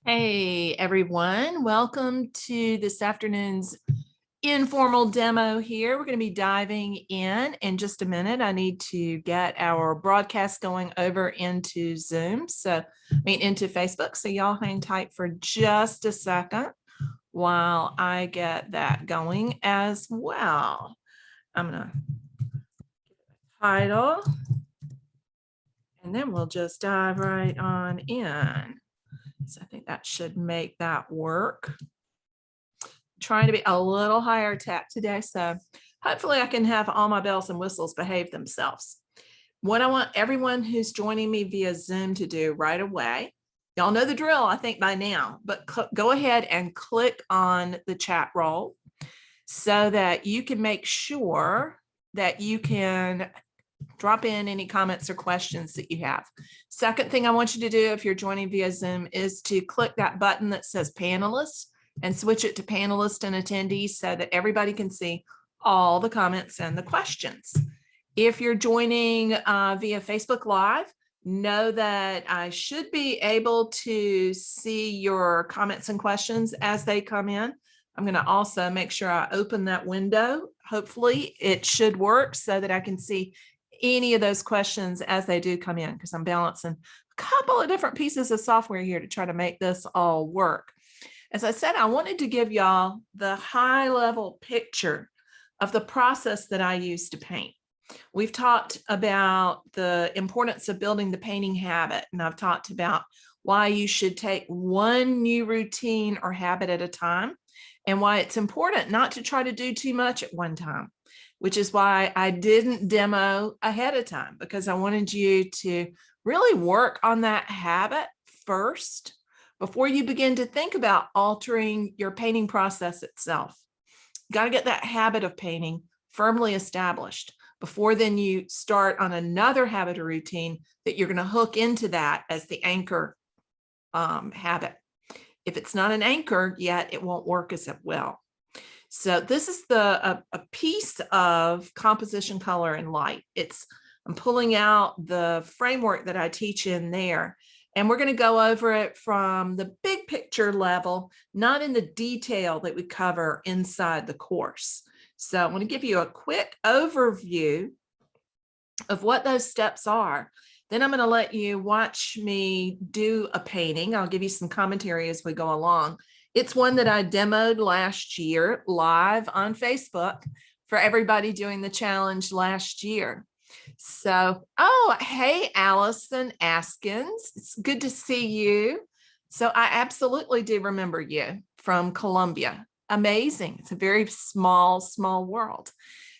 Hey everyone, welcome to this afternoon's informal demo here. We're going to be diving in just a minute. I need to get our broadcast going over into Zoom, into Facebook. So y'all hang tight for just a second while I get that going as well. I'm going to title and then we'll just dive right on in. So I think that should make that work. Trying to be a little higher tech today, so hopefully I can have all my bells and whistles behave themselves. What I want everyone who's joining me via Zoom to do right away, y'all know the drill, I think by now, but go ahead and click on the chat roll so that you can make sure that you can drop in any comments or questions that you have. Second thing I want you to do if you're joining via Zoom is to click that button that says panelists and switch it to panelists and attendees so that everybody can see all the comments and the questions. If you're joining via Facebook Live, know that I should be able to see your comments and questions as they come in. I'm going to also make sure I open that window. Hopefully it should work so that I can see any of those questions as they do come in, because I'm balancing a couple of different pieces of software here to try to make this all work. As I said, I wanted to give y'all the high level picture of the process that I use to paint. We've talked about the importance of building the painting habit, and I've talked about why you should take one new routine or habit at a time, and why it's important not to try to do too much at one time, which is why I didn't demo ahead of time, because I wanted you to really work on that habit first before you begin to think about altering your painting process itself. You got to get that habit of painting firmly established before then you start on another habit or routine that you're going to hook into that as the anchor habit. If it's not an anchor yet, it won't work as well. So this is a piece of composition, color, and light. I'm pulling out the framework that I teach in there, and we're going to go over it from the big picture level, not in the detail that we cover inside the course. So I want to give you a quick overview of what those steps are. Then I'm going to let you watch me do a painting. I'll give you some commentary as we go along. It's one that I demoed last year live on Facebook for everybody doing the challenge last year. So, oh, hey, Allison Askins. It's good to see you. So I absolutely do remember you from Colombia. Amazing. It's a very small world.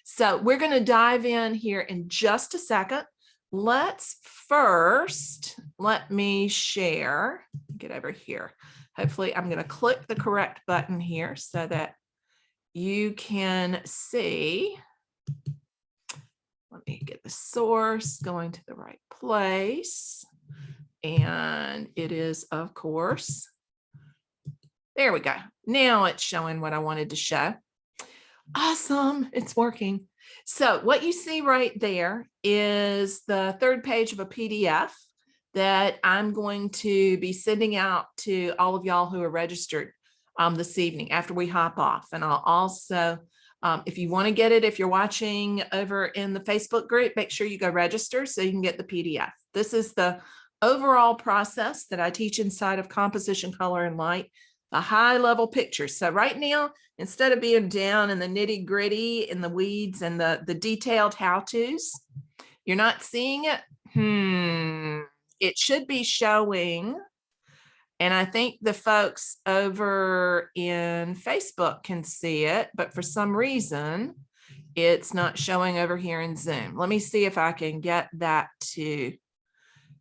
So we're going to dive in here in just a second. Let's first, let me share, get over here. Hopefully I'm going to click the correct button here so that you can see. Let me get the source going to the right place. And it is, of course, there we go. Now it's showing what I wanted to show. Awesome, it's working. So what you see right there is the third page of a PDF that I'm going to be sending out to all of y'all who are registered this evening after we hop off. And I'll also, if you want to get it, if you're watching over in the Facebook group, make sure you go register so you can get the PDF. This is the overall process that I teach inside of composition, color, and light, the high level picture. So right now, instead of being down in the nitty gritty, in the weeds and the detailed how-tos, you're not seeing it. It should be showing. And I think the folks over in Facebook can see it, but for some reason, it's not showing over here in Zoom. Let me see if I can get that to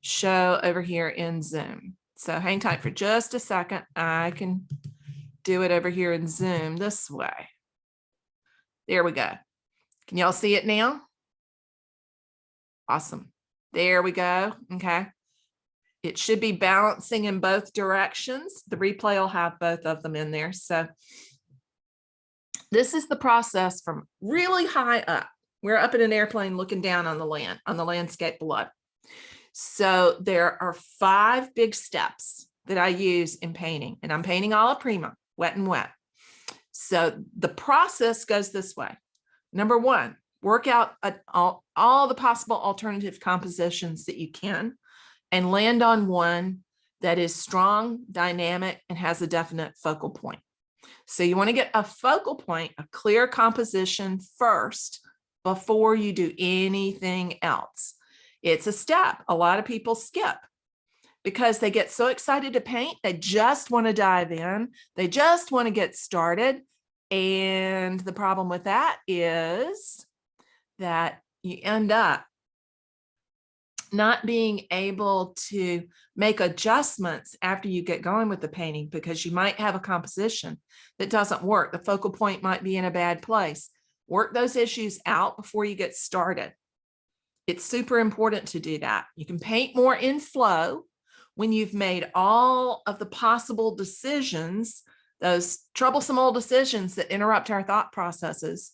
show over here in Zoom. So hang tight for just a second. I can do it over here in Zoom this way. There we go. Can y'all see it now? Awesome. There we go. Okay. It should be balancing in both directions. The replay will have both of them in there. So this is the process from really high up. We're up in an airplane looking down on the land, on the landscape below. So there are 5 big steps that I use in painting, and I'm painting alla prima, wet and wet. So the process goes this way. Number one, work out all the possible alternative compositions that you can and land on one that is strong, dynamic, and has a definite focal point. So you want to get a focal point, a clear composition first before you do anything else. It's a step a lot of people skip because they get so excited to paint. They just want to dive in. They just want to get started. And the problem with that is that you end up not being able to make adjustments after you get going with the painting because you might have a composition that doesn't work. The focal point might be in a bad place. Work those issues out before you get started. It's super important to do that. You can paint more in flow when you've made all of the possible decisions, those troublesome old decisions that interrupt our thought processes.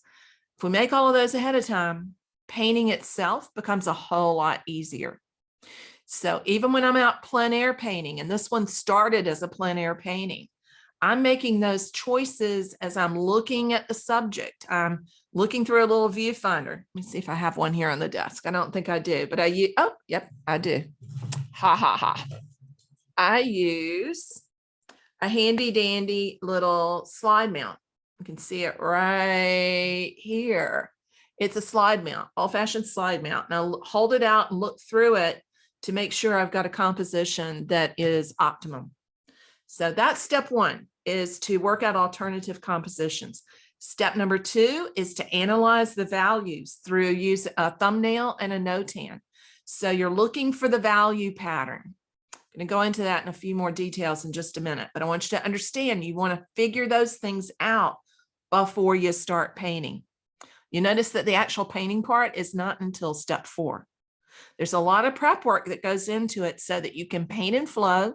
If we make all of those ahead of time, painting itself becomes a whole lot easier. So even when I'm out plein air painting, and this one started as a plein air painting, I'm making those choices as I'm looking at the subject. I'm looking through a little viewfinder. Let me see if I have one here on the desk. I don't think I do, but oh, yep, I do. Ha, ha, ha. I use a handy dandy little slide mount. You can see it right here. It's a slide mount, old-fashioned slide mount. Now hold it out and look through it to make sure I've got a composition that is optimum. So that's step one, is to work out alternative compositions. Step number two is to analyze the values through use a thumbnail and a notan. So you're looking for the value pattern. I'm going to go into that in a few more details in just a minute, but I want you to understand you want to figure those things out before you start painting. You notice that the actual painting part is not until step 4. There's a lot of prep work that goes into it so that you can paint in flow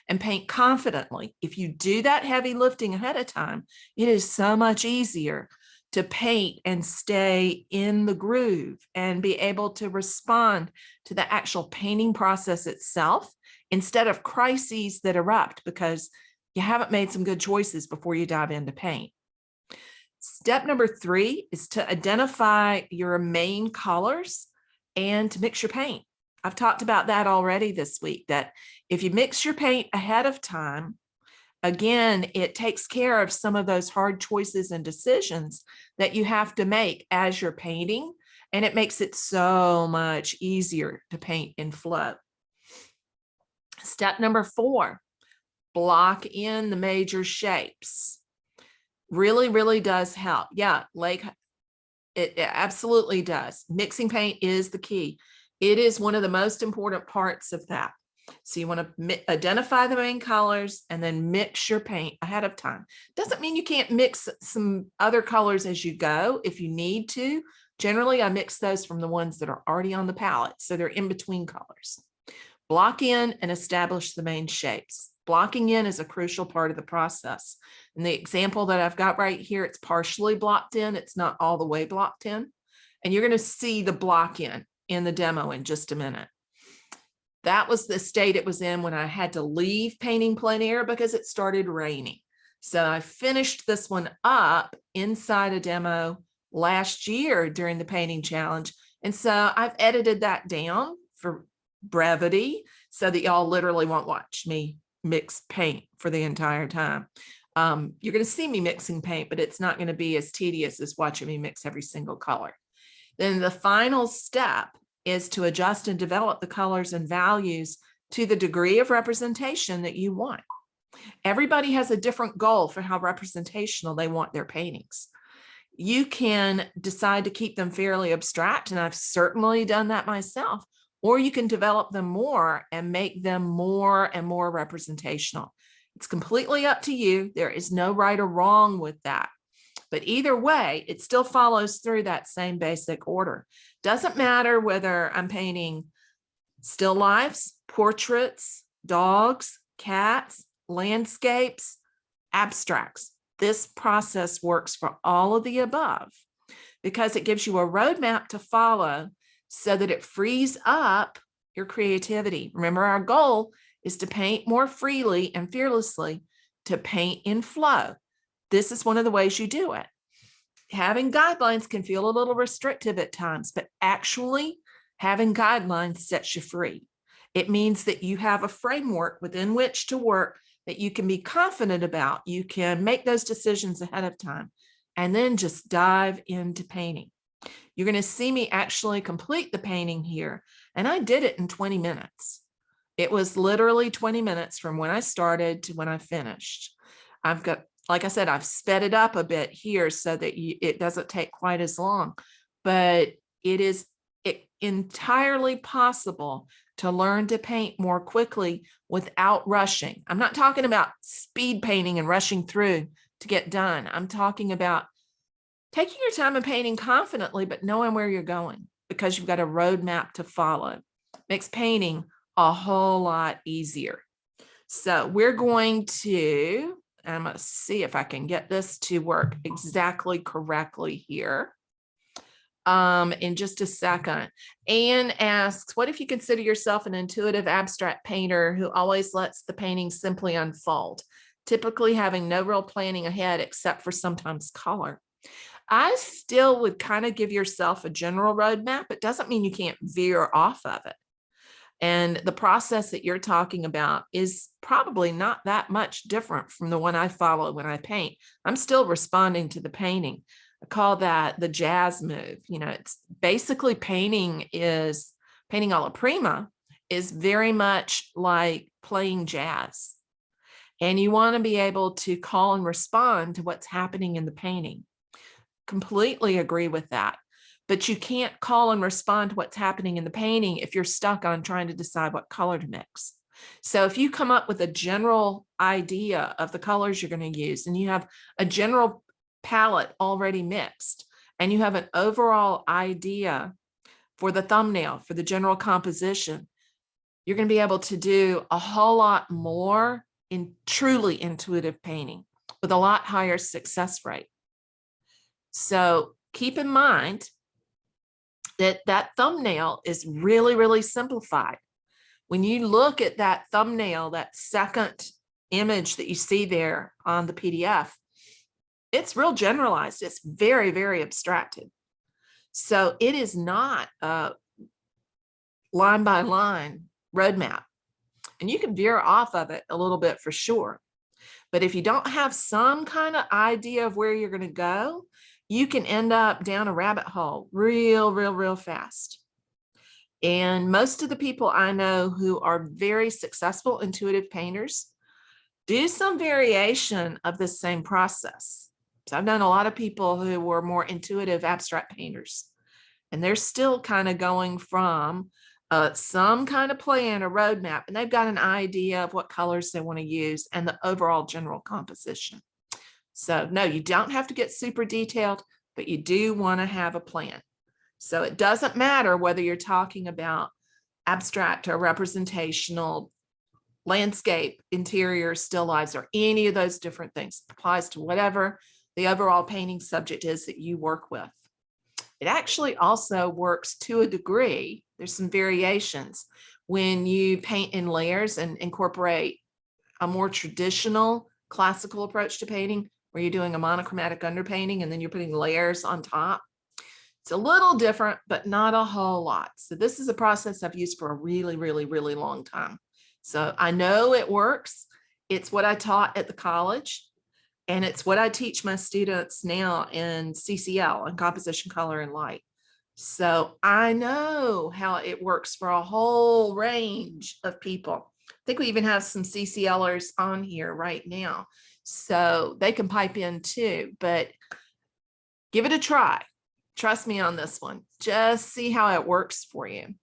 and paint confidently. If you do that heavy lifting ahead of time, it is so much easier to paint and stay in the groove and be able to respond to the actual painting process itself instead of crises that erupt because you haven't made some good choices before you dive into paint. Step number 3 is to identify your main colors and to mix your paint. I've talked about that already this week, that if you mix your paint ahead of time, again, it takes care of some of those hard choices and decisions that you have to make as you're painting, and it makes it so much easier to paint in flow. Step number 4, block in the major shapes. Really, really does help. Yeah, it absolutely does. Mixing paint is the key. It is one of the most important parts of that. So you want to identify the main colors and then mix your paint ahead of time. Doesn't mean you can't mix some other colors as you go if you need to. Generally, I mix those from the ones that are already on the palette, so they're in between colors. Block in and establish the main shapes. Blocking in is a crucial part of the process. In the example that I've got right here, it's partially blocked in. It's not all the way blocked in. And you're going to see the block in the demo in just a minute. That was the state it was in when I had to leave painting plein air because it started raining. So I finished this one up inside a demo last year during the painting challenge. And so I've edited that down for brevity so that y'all literally won't watch me mix paint for the entire time. You're going to see me mixing paint, but it's not going to be as tedious as watching me mix every single color. Then the final step is to adjust and develop the colors and values to the degree of representation that you want. Everybody has a different goal for how representational they want their paintings. You can decide to keep them fairly abstract, and I've certainly done that myself, or you can develop them more and make them more and more representational. It's completely up to you. There is no right or wrong with that. But either way, it still follows through that same basic order. Doesn't matter whether I'm painting still lifes, portraits, dogs, cats, landscapes, abstracts. This process works for all of the above because it gives you a roadmap to follow so that it frees up your creativity. Remember, our goal is to paint more freely and fearlessly, to paint in flow. This is one of the ways you do it. Having guidelines can feel a little restrictive at times, but actually having guidelines sets you free. It means that you have a framework within which to work that you can be confident about. You can make those decisions ahead of time and then just dive into painting. You're going to see me actually complete the painting here, and I did it in 20 minutes. It was literally 20 minutes from when I started to when I finished. I've got, like I said, I've sped it up a bit here so that it doesn't take quite as long, but it is entirely possible to learn to paint more quickly without rushing. I'm not talking about speed painting and rushing through to get done. I'm talking about taking your time and painting confidently, but knowing where you're going because you've got a roadmap to follow. Makes painting a whole lot easier. So we're going to, I'm going to see if I can get this to work exactly correctly here. In just a second. Anne asks, what if you consider yourself an intuitive abstract painter who always lets the painting simply unfold, typically having no real planning ahead except for sometimes color? I still would kind of give yourself a general roadmap. It doesn't mean you can't veer off of it. And the process that you're talking about is probably not that much different from the one I follow when I paint. I'm still responding to the painting. I call that the jazz move. You know, it's basically painting alla prima is very much like playing jazz. And you want to be able to call and respond to what's happening in the painting. Completely agree with that. But you can't call and respond to what's happening in the painting if you're stuck on trying to decide what color to mix. So if you come up with a general idea of the colors you're going to use, and you have a general palette already mixed, and you have an overall idea for the thumbnail, for the general composition, you're going to be able to do a whole lot more in truly intuitive painting with a lot higher success rate. So keep in mind that thumbnail is really, really simplified. When you look at that thumbnail, that second image that you see there on the PDF, it's real generalized. It's very, very abstracted. So it is not a line by line roadmap. And you can veer off of it a little bit for sure. But if you don't have some kind of idea of where you're going to go, you can end up down a rabbit hole real fast. And most of the people I know who are very successful intuitive painters do some variation of the same process. So I've known a lot of people who were more intuitive abstract painters, and they're still kind of going from some kind of plan or roadmap, and they've got an idea of what colors they want to use and the overall general composition. So no, you don't have to get super detailed, but you do want to have a plan. So it doesn't matter whether you're talking about abstract or representational, landscape, interior, still lifes, or any of those different things. It applies to whatever the overall painting subject is that you work with. It actually also works to a degree. There's some variations when you paint in layers and incorporate a more traditional classical approach to painting, where you're doing a monochromatic underpainting and then you're putting layers on top. It's a little different, but not a whole lot. So this is a process I've used for a really long time. So I know it works. It's what I taught at the college, and it's what I teach my students now in CCL, in composition, color, and light. So I know how it works for a whole range of people. I think we even have some CCLers on here right now, so they can pipe in too, but give it a try. Trust me on this one. Just see how it works for you.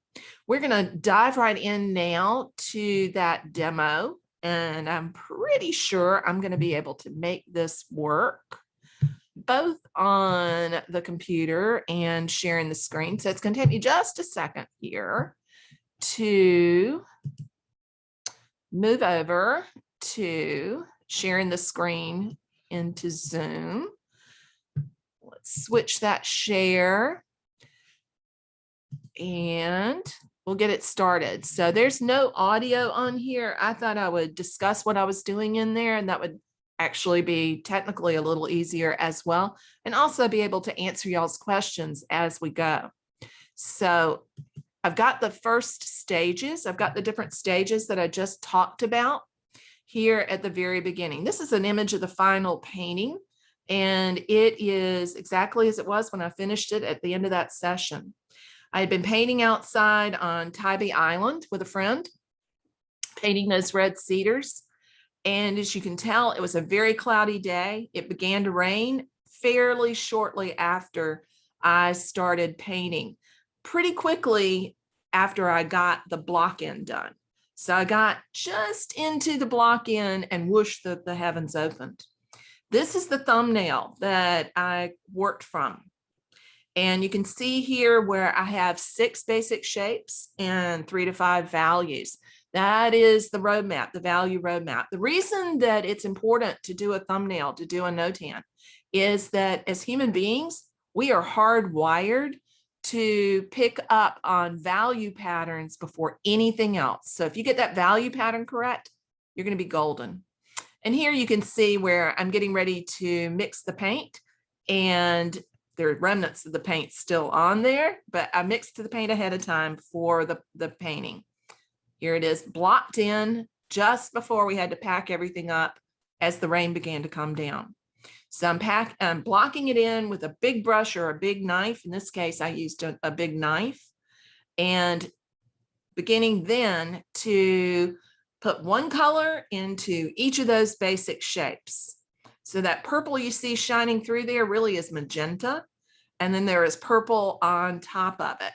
We're going to dive right in now to that demo, and I'm pretty sure I'm going to be able to make this work both on the computer and sharing the screen. So it's going to take me just a second here to move over to sharing the screen into Zoom. Let's switch that share. And we'll get it started. So there's no audio on here. I thought I would discuss what I was doing in there, and that would actually be technically a little easier as well, and also be able to answer y'all's questions as we go. So I've got the first stages. I've got the different stages that I just talked about here at the very beginning. This is an image of the final painting, and it is exactly as it was when I finished it at the end of that session. I had been painting outside on Tybee Island with a friend, painting those red cedars. And as you can tell, it was a very cloudy day. It began to rain fairly shortly after I started painting, pretty quickly after I got the block in done. So I got just into the block in and whoosh, the heavens opened. This is the thumbnail that I worked from. And you can see here where I have 6 basic shapes and 3 to 5 values. That is the roadmap, the value roadmap. The reason that it's important to do a thumbnail, to do a notan, is that as human beings, we are hardwired to pick up on value patterns before anything else. So if you get that value pattern correct, you're going to be golden. And here you can see where I'm getting ready to mix the paint, and there are remnants of the paint still on there, but I mixed the paint ahead of time for the painting. Here it is, blocked in just before we had to pack everything up as the rain began to come down. So I'm blocking it in with a big brush or a big knife. In this case, I used a big knife, and beginning then to put one color into each of those basic shapes. So that purple you see shining through there really is magenta, and then there is purple on top of it.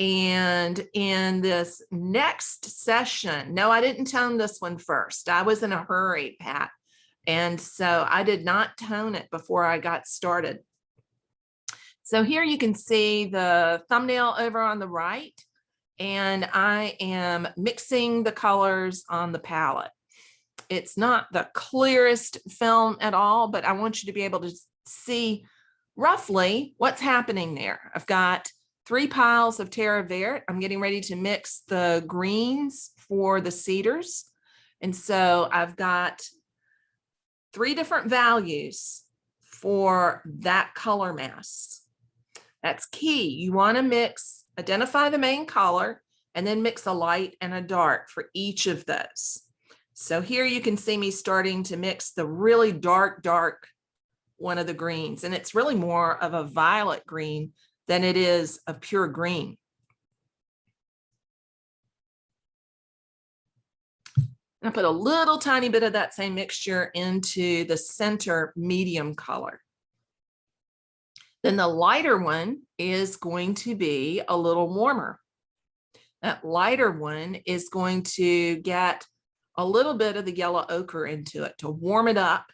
And in this next session, no, I didn't tone this one first. I was in a hurry, Pat. And so I did not tone it before I got started. So here you can see the thumbnail over on the right, and I am mixing the colors on the palette. It's not the clearest film at all, but I want you to be able to see roughly what's happening there. I've got 3 piles of Terre Verte. I'm getting ready to mix the greens for the cedars. And so I've got 3 different values for that color mass. That's key. You want to mix, identify the main color, and then mix a light and a dark for each of those. So here you can see me starting to mix the really dark one of the greens, and it's really more of a violet green than it is a pure green. And I put a little tiny bit of that same mixture into the center medium color. Then the lighter one is going to be a little warmer. That lighter one is going to get a little bit of the yellow ochre into it to warm it up.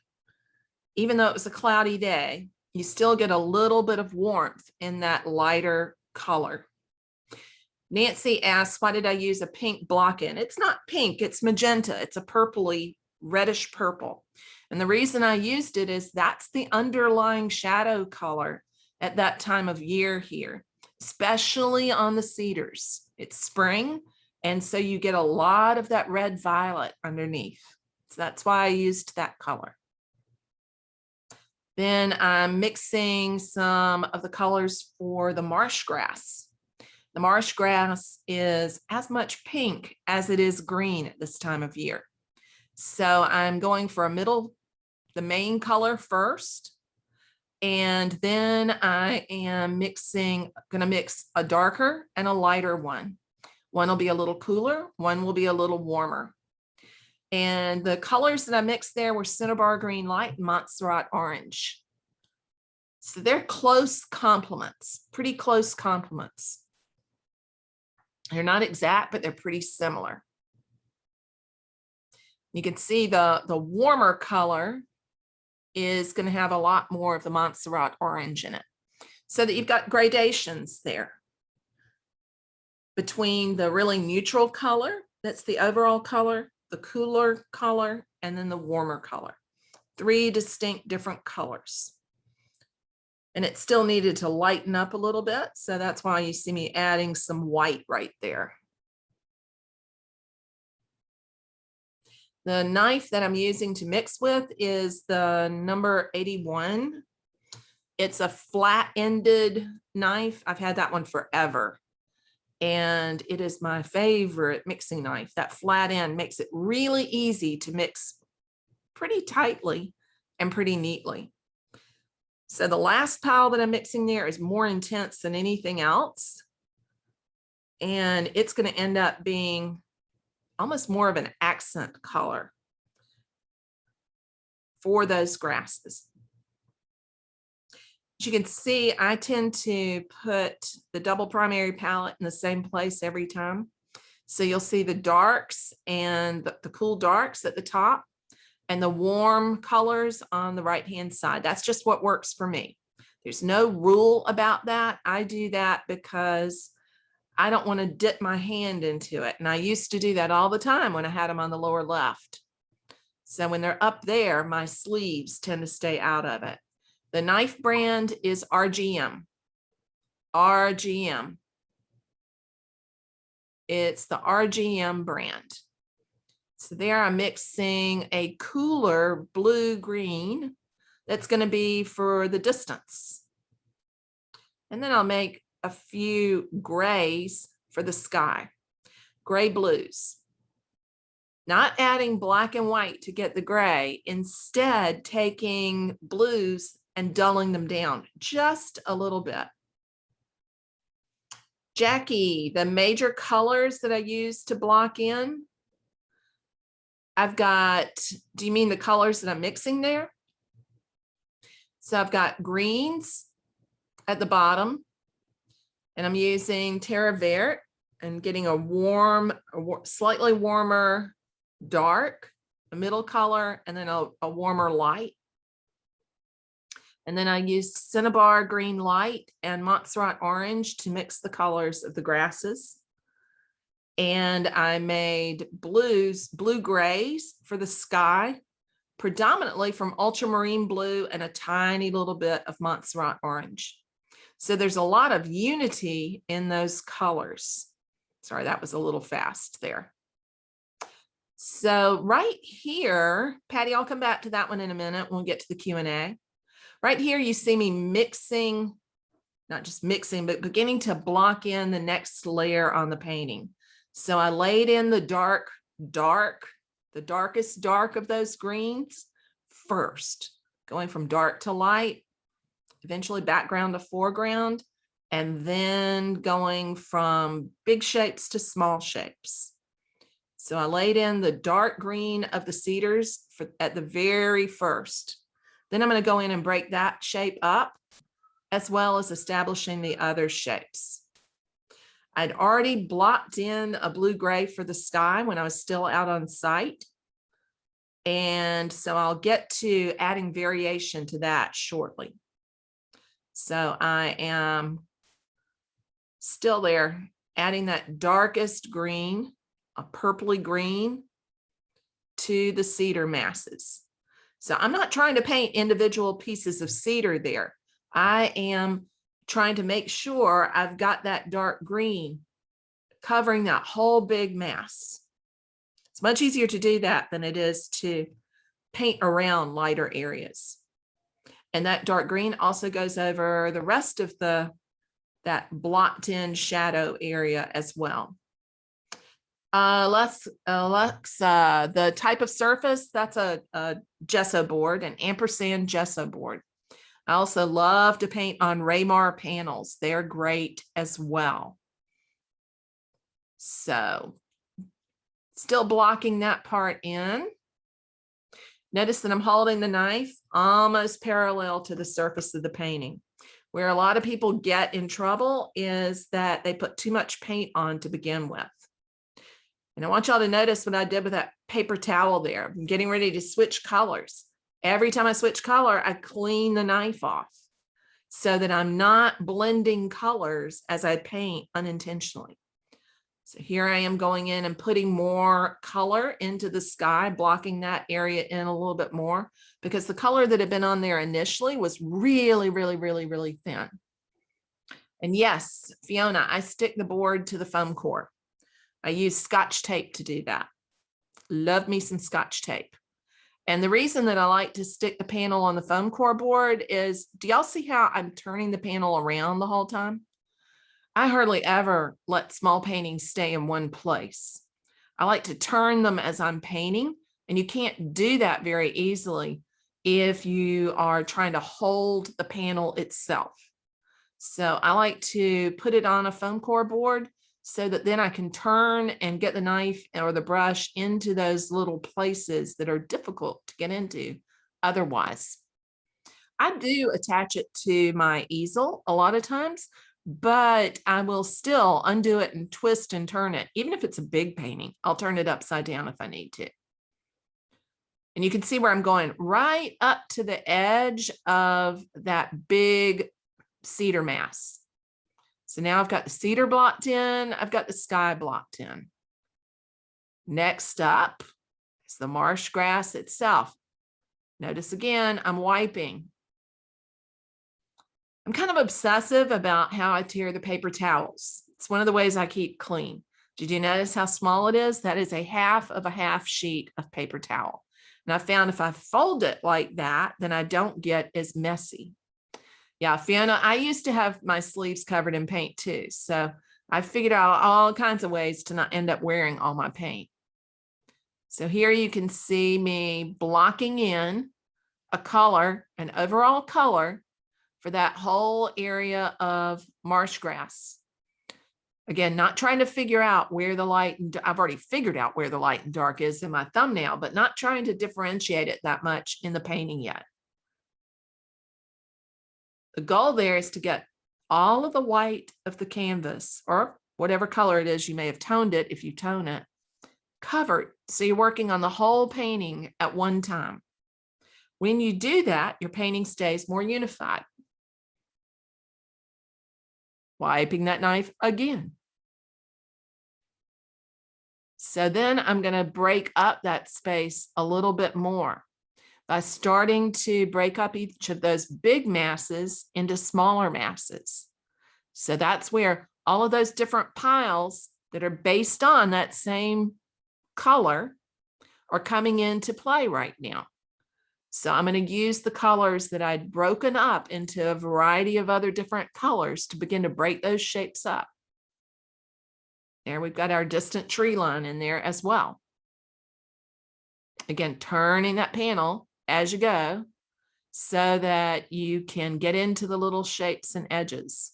Even though it was a cloudy day, you still get a little bit of warmth in that lighter color. Nancy asks, why did I use a pink block in? It's not pink, it's magenta. It's a purpley, reddish purple. And the reason I used it is that's the underlying shadow color at that time of year here, especially on the cedars. It's spring, and so you get a lot of that red violet underneath. So that's why I used that color. Then I'm mixing some of the colors for the marsh grass. The marsh grass is as much pink as it is green at this time of year. So I'm going for the main color first. And then I am gonna mix a darker and a lighter one. One will be a little cooler, one will be a little warmer. And the colors that I mixed there were Cinnabar Green Light and Montserrat Orange. So they're close complements, pretty close complements. They're not exact, but they're pretty similar. You can see the warmer color is going to have a lot more of the Montserrat Orange in it, so that you've got gradations there between the really neutral color, that's the overall color, the cooler color, and then the warmer color. 3 distinct different colors. And it still needed to lighten up a little bit. So that's why you see me adding some white right there. The knife that I'm using to mix with is the number 81. It's a flat-ended knife. I've had that one forever. And it is my favorite mixing knife. That flat end makes it really easy to mix pretty tightly and pretty neatly. So the last pile that I'm mixing there is more intense than anything else. And it's going to end up being almost more of an accent color for those grasses. As you can see, I tend to put the double primary palette in the same place every time. So you'll see the darks and the cool darks at the top and the warm colors on the right-hand side. That's just what works for me. There's no rule about that. I do that because I don't want to dip my hand into it. And I used to do that all the time when I had them on the lower left. So when they're up there, my sleeves tend to stay out of it. The knife brand is RGM. RGM. It's the RGM brand. So there I'm mixing a cooler blue-green that's going to be for the distance. And then I'll make a few grays for the sky, gray blues. Not adding black and white to get the gray, instead taking blues and dulling them down just a little bit. Jackie, the major colors that I use to block in, I've got, do you mean the colors that I'm mixing there? So I've got greens at the bottom, and I'm using Terre Verte and getting a warm, slightly warmer dark, a middle color, and then a warmer light. And then I used Cinnabar green light and Montserrat orange to mix the colors of the grasses. And I made blue grays for the sky, predominantly from ultramarine blue and a tiny little bit of Montserrat orange. So there's a lot of unity in those colors. Sorry, that was a little fast there. So right here, Patty, I'll come back to that one in a minute when we get to the Q&A. Right here, you see me mixing, not just mixing, but beginning to block in the next layer on the painting. So I laid in the the darkest dark of those greens first, going from dark to light, eventually background to foreground, and then going from big shapes to small shapes. So I laid in the dark green of the cedars at the very first. Then I'm going to go in and break that shape up, as well as establishing the other shapes. I'd already blocked in a blue-gray for the sky when I was still out on site. And so I'll get to adding variation to that shortly. So I am still there, adding that darkest green, a purpley green, to the cedar masses. So I'm not trying to paint individual pieces of cedar there. I am trying to make sure I've got that dark green covering that whole big mass. It's much easier to do that than it is to paint around lighter areas. And that dark green also goes over the rest of that blocked in shadow area as well. Alexa, the type of surface, that's a gesso board, an ampersand gesso board. I also love to paint on Raymar panels. They're great as well. So still blocking that part in. Notice that I'm holding the knife almost parallel to the surface of the painting. Where a lot of people get in trouble is that they put too much paint on to begin with. And I want y'all to notice what I did with that paper towel there. I'm getting ready to switch colors. Every time I switch color, I clean the knife off so that I'm not blending colors as I paint unintentionally. So here I am going in and putting more color into the sky, blocking that area in a little bit more because the color that had been on there initially was really, really, really, really thin. And yes, Fiona, I stick the board to the foam core. I use Scotch tape to do that. Love me some Scotch tape. And the reason that I like to stick the panel on the foam core board is, do y'all see how I'm turning the panel around the whole time? I hardly ever let small paintings stay in one place. I like to turn them as I'm painting, and you can't do that very easily if you are trying to hold the panel itself. So I like to put it on a foam core board so that then I can turn and get the knife or the brush into those little places that are difficult to get into otherwise. I do attach it to my easel a lot of times, but I will still undo it and twist and turn it. Even if it's a big painting, I'll turn it upside down if I need to. And you can see where I'm going right up to the edge of that big cedar mass. So now I've got the cedar blocked in, I've got the sky blocked in. Next up is the marsh grass itself. Notice again, I'm wiping. I'm kind of obsessive about how I tear the paper towels. It's one of the ways I keep clean. Did you notice how small it is? That is a half of a half sheet of paper towel. And I found if I fold it like that, then I don't get as messy. Yeah, Fiona, I used to have my sleeves covered in paint too. So I figured out all kinds of ways to not end up wearing all my paint. So here you can see me blocking in a color, an overall color for that whole area of marsh grass. Again, not trying to figure out where the light and I've already figured out where the light and dark is in my thumbnail, but not trying to differentiate it that much in the painting yet. The goal there is to get all of the white of the canvas or whatever color it is, you may have toned it if you tone it, covered. So you're working on the whole painting at one time. When you do that, your painting stays more unified. Wiping that knife again. So then I'm going to break up that space a little bit more by starting to break up each of those big masses into smaller masses. So that's where all of those different piles that are based on that same color are coming into play right now. So I'm going to use the colors that I'd broken up into a variety of other different colors to begin to break those shapes up. There we've got our distant tree line in there as well. Again, turning that panel as you go so that you can get into the little shapes and edges.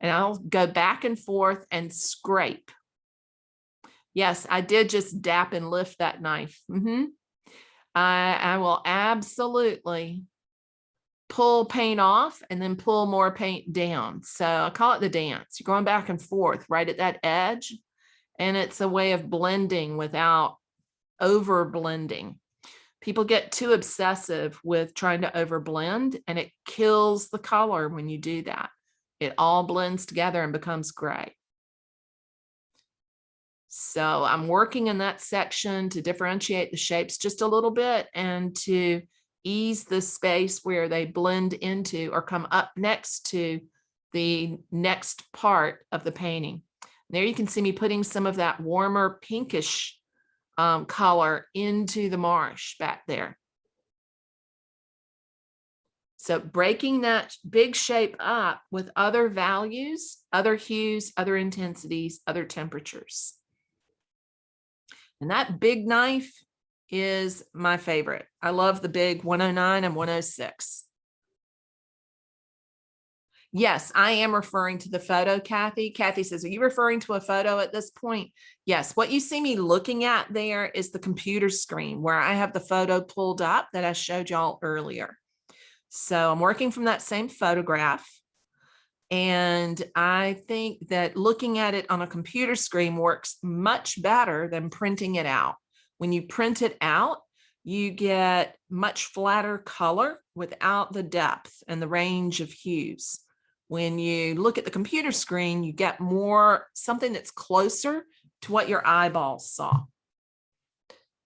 And I'll go back and forth and scrape. Yes, I did just dap and lift that knife. I will absolutely pull paint off and then pull more paint down. So I call it the dance. You're going back and forth right at that edge. And it's a way of blending without over blending. People get too obsessive with trying to over blend, and it kills the color when you do that. It all blends together and becomes gray. So I'm working in that section to differentiate the shapes just a little bit and to ease the space where they blend into or come up next to the next part of the painting. There you can see me putting some of that warmer pinkish color into the marsh back there. So breaking that big shape up with other values, other hues, other intensities, other temperatures. And that big knife is my favorite. I love the big 109 and 106. Yes, I am referring to the photo, Kathy. Kathy says, are you referring to a photo at this point? Yes, what you see me looking at there is the computer screen where I have the photo pulled up that I showed y'all earlier. So I'm working from that same photograph. And I think that looking at it on a computer screen works much better than printing it out. When you print it out, you get much flatter color without the depth and the range of hues. When you look at the computer screen, you get more something that's closer to what your eyeballs saw.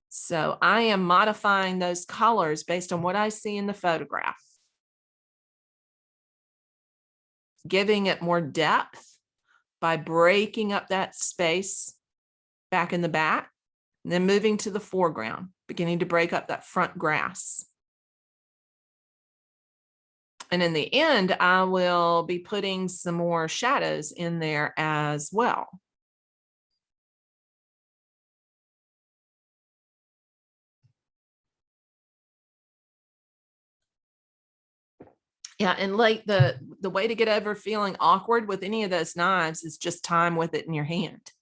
So I am modifying those colors based on what I see in the photograph, giving it more depth by breaking up that space back in the back, and then moving to the foreground, beginning to break up that front grass. And in the end, I will be putting some more shadows in there as well. Yeah, and like the way to get over feeling awkward with any of those knives is just time with it in your hand.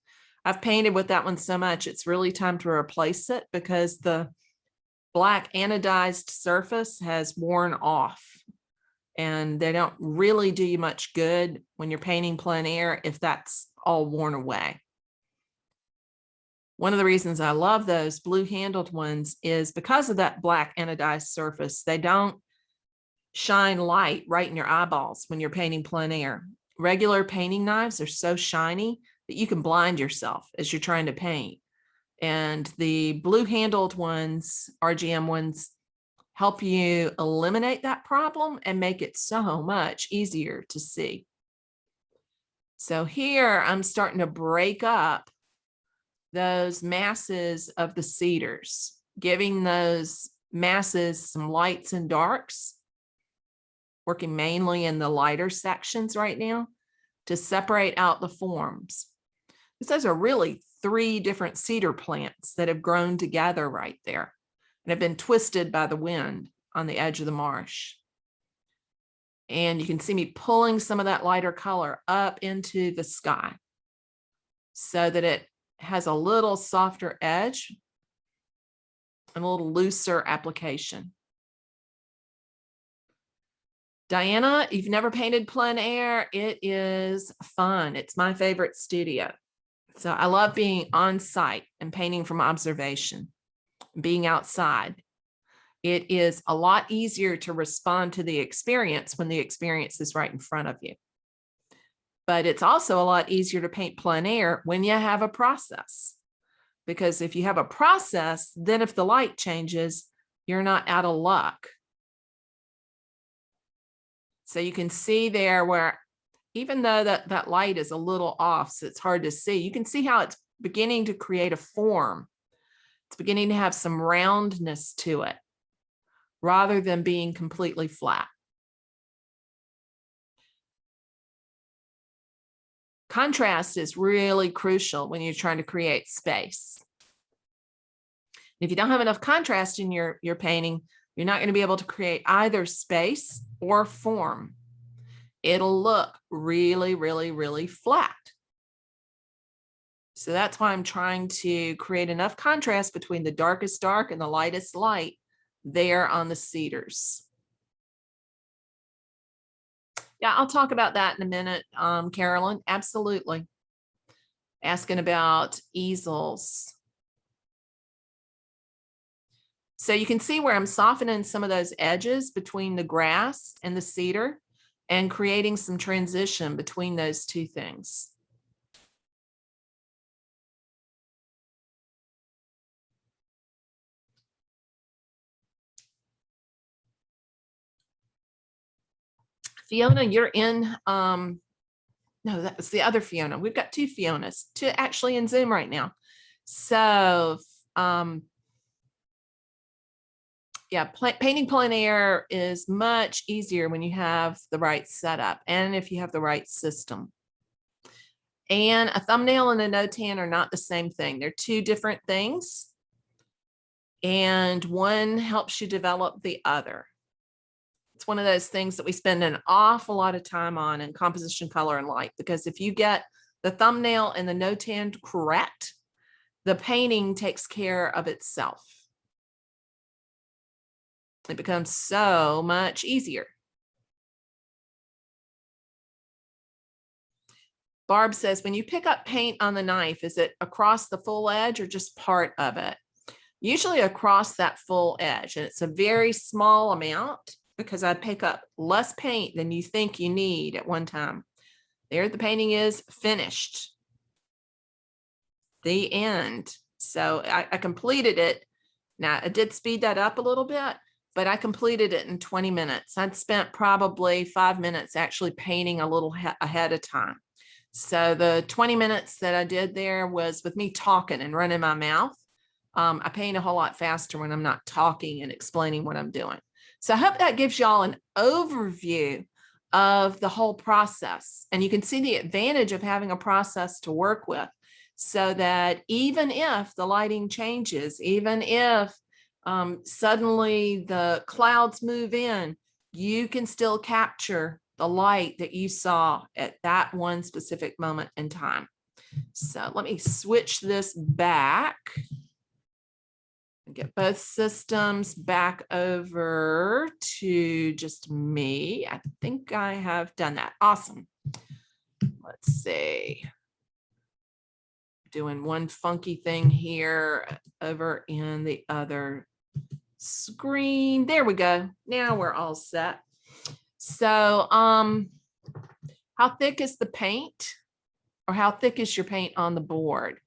I've painted with that one so much, it's really time to replace it because the black anodized surface has worn off, and they don't really do you much good when you're painting plein air if that's all worn away. One of the reasons I love those blue handled ones is because of that black anodized surface. They don't shine light right in your eyeballs when you're painting plein air. Regular painting knives are so shiny that you can blind yourself as you're trying to paint. And the blue handled ones, RGM ones, help you eliminate that problem and make it so much easier to see. So here I'm starting to break up those masses of the cedars, giving those masses some lights and darks, working mainly in the lighter sections right now to separate out the forms. Those are really 3 different cedar plants that have grown together right there and have been twisted by the wind on the edge of the marsh. And you can see me pulling some of that lighter color up into the sky so that it has a little softer edge and a little looser application. Diana, you've never painted plein air. It is fun. It's my favorite studio. So I love being on site and painting from observation, being outside. It is a lot easier to respond to the experience when the experience is right in front of you. But it's also a lot easier to paint plein air when you have a process. Because if you have a process, then if the light changes, you're not out of luck. So you can see there where, even though that light is a little off, so it's hard to see, you can see how it's beginning to create a form. It's beginning to have some roundness to it rather than being completely flat. Contrast is really crucial when you're trying to create space. If you don't have enough contrast in your painting, you're not going to be able to create either space or form. It'll look really, really, really flat. So that's why I'm trying to create enough contrast between the darkest dark and the lightest light there on the cedars. Yeah, I'll talk about that in a minute, Carolyn. Absolutely. Asking about easels. So you can see where I'm softening some of those edges between the grass and the cedar and creating some transition between those two things. Fiona, you're in, no, that was the other Fiona. We've got 2 Fionas, 2 actually in Zoom right now. So, yeah, painting plein air is much easier when you have the right setup and if you have the right system. And a thumbnail and a no-tan are not the same thing. They're 2 different things. And one helps you develop the other. It's one of those things that we spend an awful lot of time on in composition, color, and light, because if you get the thumbnail and the no-tan correct, the painting takes care of itself. It becomes so much easier. Barb says, when you pick up paint on the knife, is it across the full edge or just part of it? usually across that full edge. And it's a very small amount because I pick up less paint than you think you need at one time. There, the painting is finished. The end. So I completed it. Now, I did speed that up a little bit, but I completed it in 20 minutes. I'd spent probably 5 minutes actually painting a little ahead of time. So the 20 minutes that I did there was with me talking and running my mouth. I paint a whole lot faster when I'm not talking and explaining what I'm doing. So I hope that gives y'all an overview of the whole process. And you can see the advantage of having a process to work with, so that even if the lighting changes, even if suddenly the clouds move in, you can still capture the light that you saw at that one specific moment in time. So let me switch this back and get both systems back over to just me. I think I have done that. Awesome. Let's see. Doing one funky thing here over in the other screen. There we go. Now we're all set. So how thick is the paint, or how thick is your paint on the board?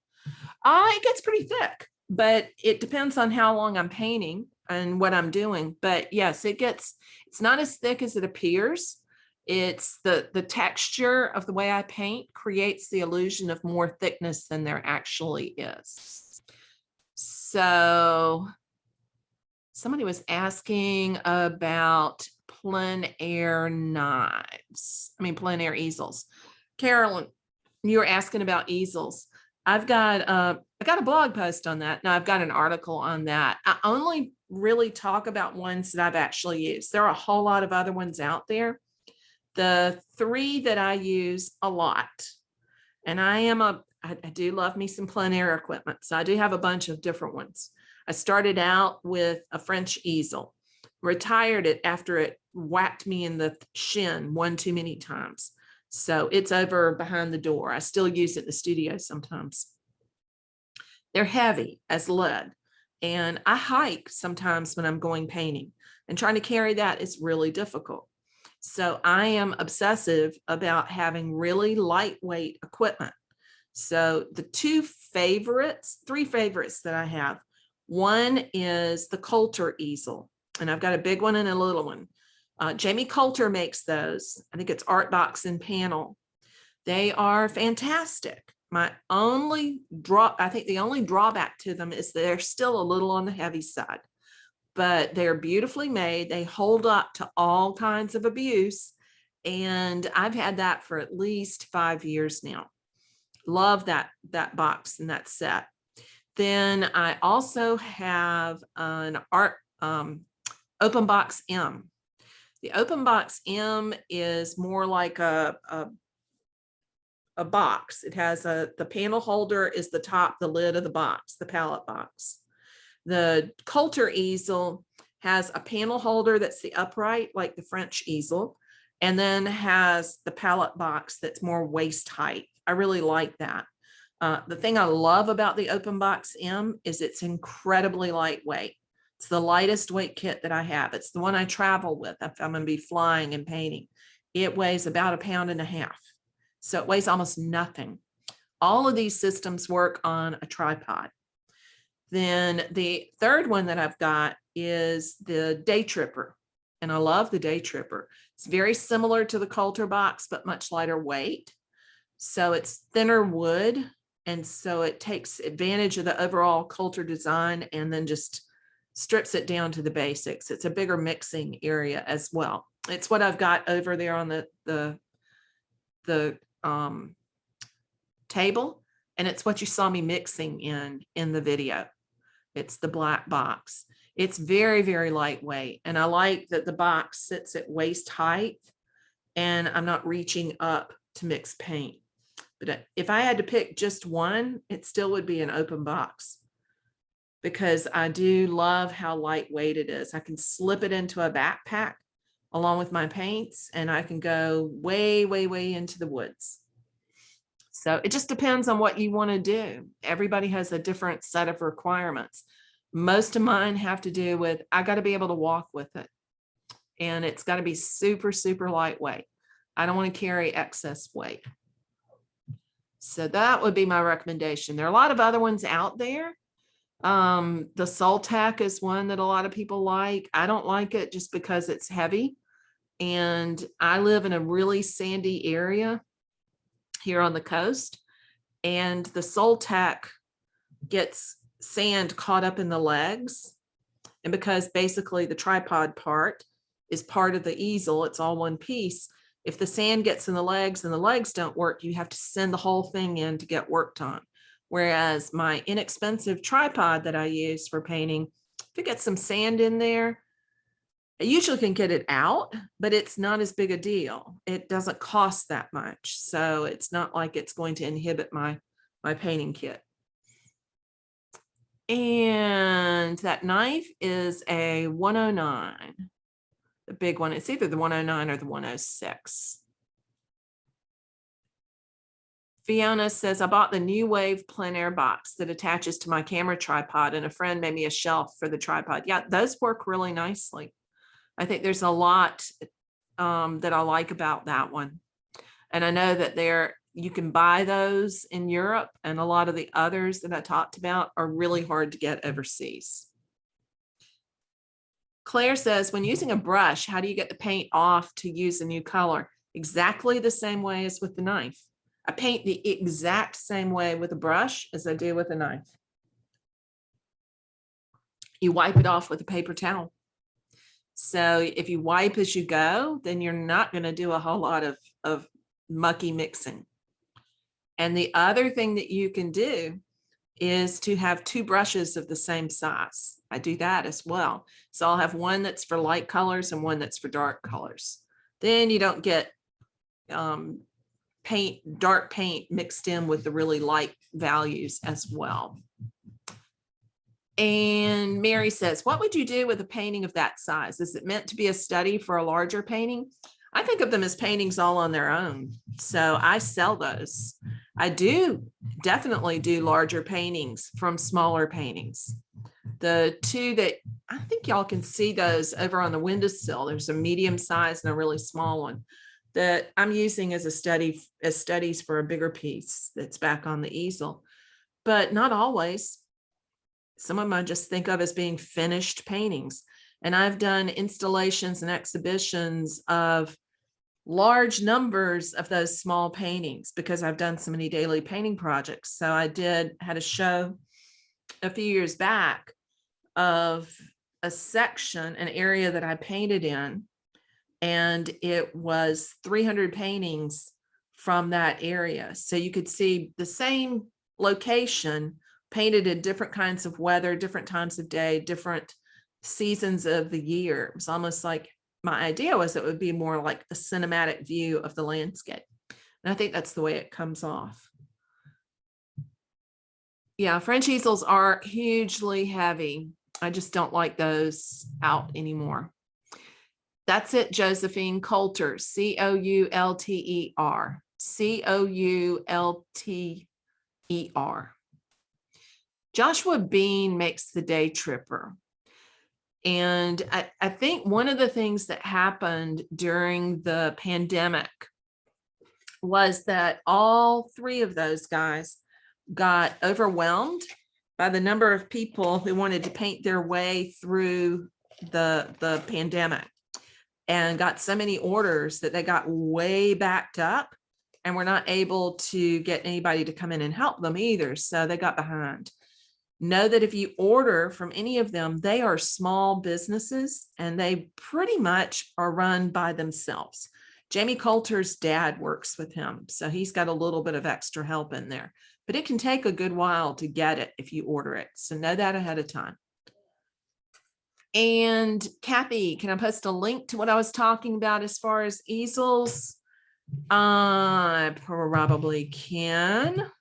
It gets pretty thick, but it depends on how long I'm painting and what I'm doing. But yes, it's not as thick as it appears. It's the texture of the way I paint creates the illusion of more thickness than there actually is. So somebody was asking about plein air knives. I mean, plein air easels. Carolyn, you were asking about easels. I got a blog post on that. Now I've got an article on that. I only really talk about ones that I've actually used. There are a whole lot of other ones out there. The 3 that I use a lot, and I do love me some plein air equipment. So I do have a bunch of different ones. I started out with a French easel, retired it after it whacked me in the shin one too many times. So it's over behind the door. I still use it in the studio sometimes. They're heavy as lead. And I hike sometimes when I'm going painting, and trying to carry that is really difficult. So I am obsessive about having really lightweight equipment. So the 3 favorites that I have, one is the Coulter easel, and I've got a big one and a little one. Jamie Coulter makes those. I think it's Art Box and Panel. They are fantastic. I think the only drawback to them is they're still a little on the heavy side, but they're beautifully made. They hold up to all kinds of abuse. And I've had that for at least 5 years now. Love that box and that set. Then I also have an Open Box M. The Open Box M is more like a box. It has the panel holder is the top, the lid of the box, the palette box. The Coulter easel has a panel holder that's the upright, like the French easel, and then has the palette box that's more waist height. I really like that. The thing I love about the Open Box M is it's incredibly lightweight. It's the lightest weight kit that I have. It's the one I travel with if I'm going to be flying and painting. It weighs about 1.5 pounds. So it weighs almost nothing. All of these systems work on a tripod. Then the third one that I've got is the Day Tripper. And I love the Day Tripper. It's very similar to the Coulter box, but much lighter weight. So it's thinner wood. And so it takes advantage of the overall Coulter design and then just strips it down to the basics. It's a bigger mixing area as well. It's what I've got over there on the table. And it's what you saw me mixing in the video. It's the black box. It's very, very lightweight. And I like that the box sits at waist height and I'm not reaching up to mix paint. But if I had to pick just one, it still would be an Open Box, because I do love how lightweight it is. I can slip it into a backpack along with my paints, and I can go way, way, way into the woods. So it just depends on what you want to do. Everybody has a different set of requirements. Most of mine have to do with, I got to be able to walk with it. And it's got to be super, super lightweight. I don't want to carry excess weight. So that would be my recommendation. There are a lot of other ones out there. The Soltac is one that a lot of people like. I don't like it just because it's heavy. And I live in a really sandy area here on the coast. And the Soltac gets sand caught up in the legs. And because basically the tripod part is part of the easel, it's all one piece. If the sand gets in the legs and the legs don't work, you have to send the whole thing in to get worked on. Whereas my inexpensive tripod that I use for painting, if it gets some sand in there, I usually can get it out, but it's not as big a deal. It doesn't cost that much. So it's not like it's going to inhibit my painting kit. And that knife is a 109, the big one. It's either the 109 or the 106. Fiona says, I bought the New Wave plein air box that attaches to my camera tripod, and a friend made me a shelf for the tripod. Yeah, those work really nicely. I think there's a lot that I like about that one. And I know that you can buy those in Europe, and a lot of the others that I talked about are really hard to get overseas. Claire says, when using a brush, how do you get the paint off to use a new color? Exactly the same way as with the knife. I paint the exact same way with a brush as I do with a knife. You wipe it off with a paper towel. So if you wipe as you go, then you're not going to do a whole lot of mucky mixing. And the other thing that you can do is to have two brushes of the same size. I do that as well. So I'll have one that's for light colors and one that's for dark colors. Then you don't get dark paint mixed in with the really light values as well. And Mary says, what would you do with a painting of that size? Is it meant to be a study for a larger painting? I think of them as paintings all on their own. So I sell those. I do definitely do larger paintings from smaller paintings. The two that I think y'all can see those over on the windowsill, there's a medium size and a really small one that I'm using as studies for a bigger piece that's back on the easel, but not always. Some of them I just think of as being finished paintings. And I've done installations and exhibitions of large numbers of those small paintings because I've done so many daily painting projects. So I had a show a few years back of a section, an area that I painted in, and it was 300 paintings from that area. So you could see the same location painted in different kinds of weather, different times of day, different seasons of the year. It was almost like, my idea was it would be more like a cinematic view of the landscape. And I think that's the way it comes off. Yeah, French easels are hugely heavy. I just don't like those out anymore. That's it, Josephine Coulter, Coulter, Coulter. Joshua Bean makes the Day Tripper. And I think one of the things that happened during the pandemic was that all three of those guys got overwhelmed by the number of people who wanted to paint their way through the pandemic, and got so many orders that they got way backed up and were not able to get anybody to come in and help them either. So they got behind. Know that if you order from any of them, they are small businesses and they pretty much are run by themselves. Jamie Coulter's dad works with him, so he's got a little bit of extra help in there, but it can take a good while to get it if you order it. So know that ahead of time. And Kathy, can I post a link to what I was talking about as far as easels? I probably can.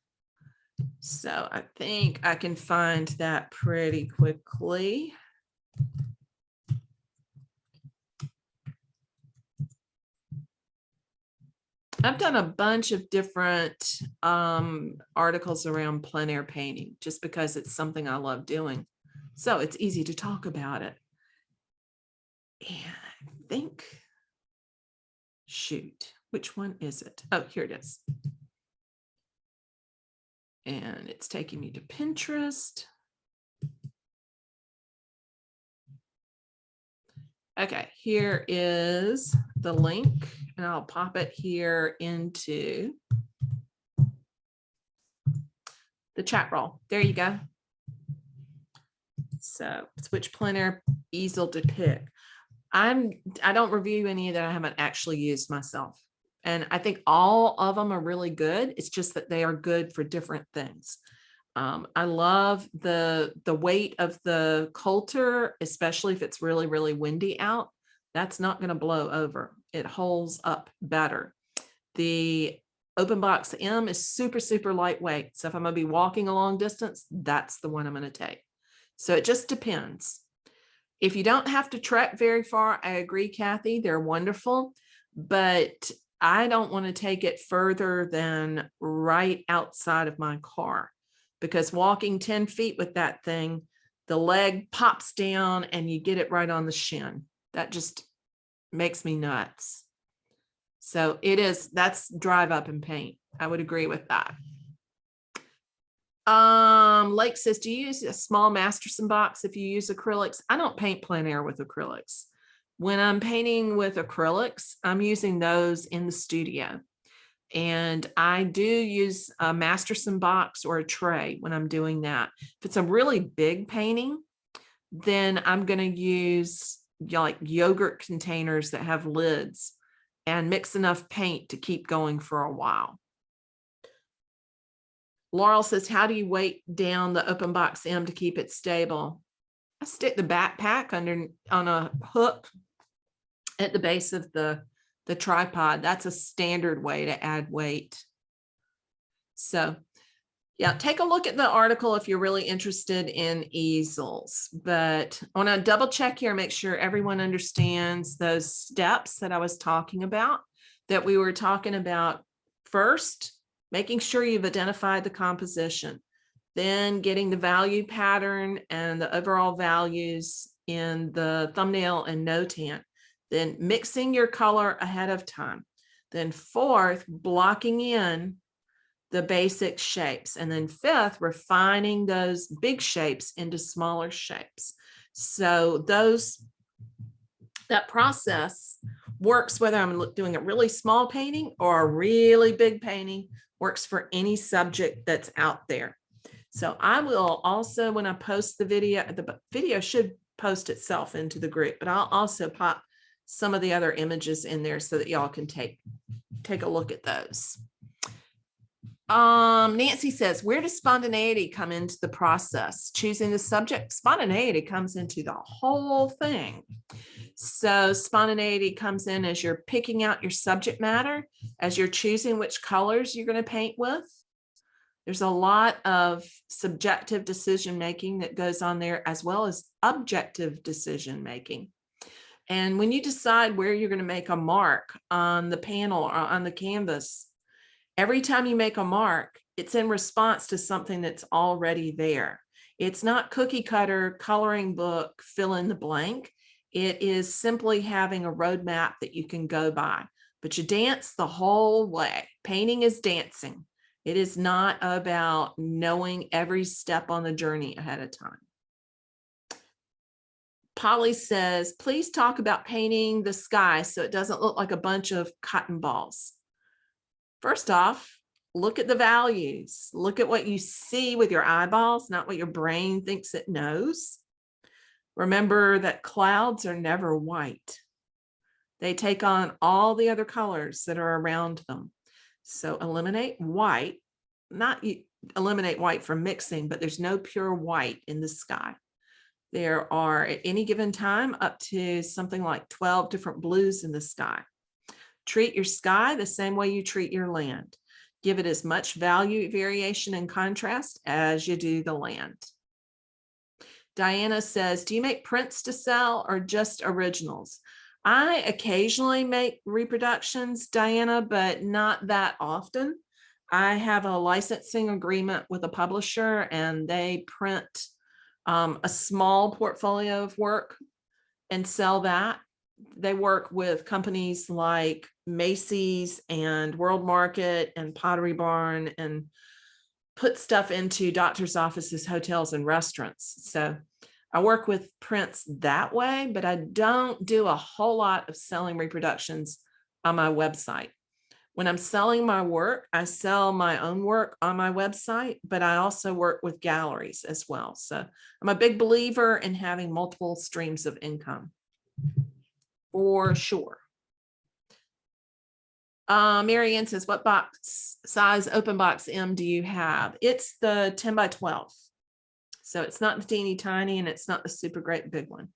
So I think I can find that pretty quickly. I've done a bunch of different articles around plein air painting just because it's something I love doing. So it's easy to talk about it. And I think, shoot, which one is it? Oh, here it is. And it's taking me to Pinterest. Okay, here is the link, and I'll pop it here into the chat roll. There you go. So switch plein easel to pick. I don't review any that I haven't actually used myself. And I think all of them are really good. It's just that they are good for different things. I love the weight of the Coulter, especially if it's really, really windy out. That's not going to blow over. It holds up better. The Open Box M is super, super lightweight. So if I'm going to be walking a long distance, that's the one I'm going to take. So it just depends. If you don't have to trek very far, I agree, Kathy, they're wonderful, but I don't want to take it further than right outside of my car, because walking 10 feet with that thing, the leg pops down and you get it right on the shin. That just makes me nuts. So that's drive up and paint. I would agree with that. Lake says, do you use a small Masterson box if you use acrylics? I don't paint plein air with acrylics. When I'm painting with acrylics, I'm using those in the studio. And I do use a Masterson box or a tray when I'm doing that. If it's a really big painting, then I'm going to use like yogurt containers that have lids and mix enough paint to keep going for a while. Laurel says, how do you weight down the Open Box M to keep it stable? I stick the backpack on a hook at the base of the tripod. That's a standard way to add weight. So yeah, take a look at the article if you're really interested in easels, but I want to double check here, make sure everyone understands those steps that I was talking about, that we were talking about first. Making sure you've identified the composition, then getting the value pattern and the overall values in the thumbnail and notan, then mixing your color ahead of time. Then fourth, blocking in the basic shapes. And then fifth, refining those big shapes into smaller shapes. So that process works whether I'm doing a really small painting or a really big painting. Works for any subject that's out there. So I will also, when I post the video should post itself into the group, but I'll also pop some of the other images in there so that y'all can take a look at those. Nancy says, where does spontaneity come into the process? Choosing the subject. Spontaneity comes into the whole thing. So spontaneity comes in as you're picking out your subject matter, as you're choosing which colors you're going to paint with. There's a lot of subjective decision making that goes on there, as well as objective decision making. And when you decide where you're going to make a mark on the panel or on the canvas, every time you make a mark, it's in response to something that's already there. It's not cookie cutter, coloring book, fill in the blank. It is simply having a roadmap that you can go by, but you dance the whole way. Painting is dancing. It is not about knowing every step on the journey ahead of time. Polly says, please talk about painting the sky so it doesn't look like a bunch of cotton balls. First off, look at the values. Look at what you see with your eyeballs, not what your brain thinks it knows. Remember that clouds are never white. They take on all the other colors that are around them. So eliminate white, not eliminate white from mixing, but there's no pure white in the sky. There are at any given time up to something like 12 different blues in the sky. Treat your sky the same way you treat your land. Give it as much value, variation, and contrast as you do the land. Diana says, do you make prints to sell or just originals? I occasionally make reproductions, Diana, but not that often. I have a licensing agreement with a publisher and they print a small portfolio of work and sell that. They work with companies like Macy's and World Market and Pottery Barn and put stuff into doctor's offices, hotels, and restaurants. So I work with prints that way, but I don't do a whole lot of selling reproductions on my website. When I'm selling my work, I sell my own work on my website, but I also work with galleries as well. So I'm a big believer in having multiple streams of income for sure. Mary Ann says, what box size open box M do you have? It's the 10 by 12. So it's not the teeny tiny and it's not the super great big one.